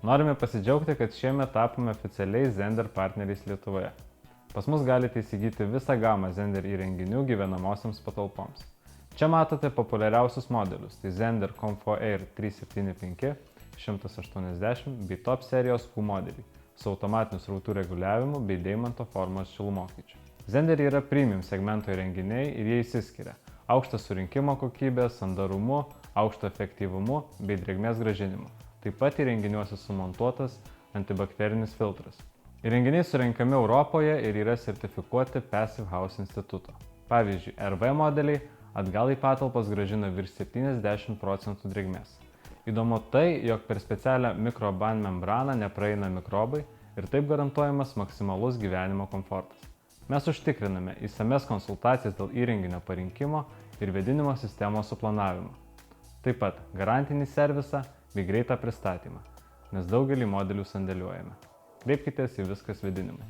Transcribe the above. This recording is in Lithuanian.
Norime pasidžiaugti, kad šiemet tapome oficialiai Zender partneriais Lietuvoje. Pas mus galite įsigyti visą gamą Zender įrenginių gyvenamosiams patalpoms. Čia matote populiariausius modelius, tai Zender Comfo Air 375, 180 bei Top serijos Q modeliai su automatiniu srautų reguliavimu bei deimanto formos šilumokaičiu. Zender yra premium segmento įrenginiai ir jie išsiskiria aukštą surinkimo kokybę, sandarumu, aukšto efektyvumu bei drėgmės grąžinimu. Taip pat įrenginiuose sumontuotas antibakterinis filtras. Įrenginiai surenkami Europoje ir yra sertifikuoti Passive House instituto. Pavyzdžiui, RV modeliai atgal į patalpas grąžina virš 70% drėgmės. Įdomu tai, jog per specialią mikroban membraną nepraeina mikrobai ir taip garantuojamas maksimalus gyvenimo komfortas. Mes užtikriname išsames konsultacijas dėl įrenginio parinkimo ir vėdinimo sistemos suplanavimo. Taip pat garantinį servisą bei greitą pristatymą, nes daugelį modelių sandėliuojame. Kreipkitės į Viskas vėdinimui.